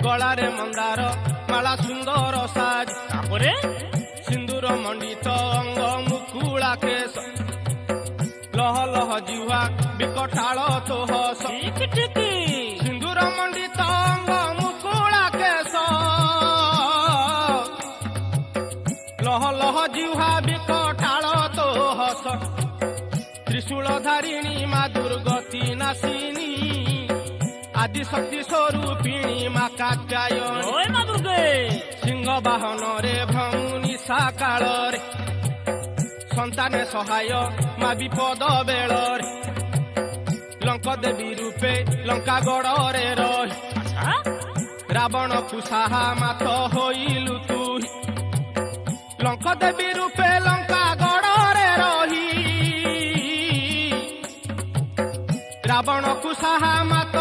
गलारे मंदार माला सुंदर साज तापरे सिंदूर मंडित अंग मुकुला केश लह लह जिह्वा विकटाल तो हस ठीक ठीक सिंदूर मंडित अंग मुकुला केश लह लह जिह्वा विकटाल तो हस त्रिशूल धारिणी मा दुर्गति नाशिनी आदि शक्ति स्वरूपिणी मा कात्यायनी ओए मां दुर्गे सिंह बाहन रे भौनी साकाल रे संताने सहाय मा विपद बेल लंक देवी रूपे लंका गड़ रे रही अच्छा रावण को साहा मात होइलु तू लंक देवी रूपे लंका गड़ रे रही रावण को साहा मात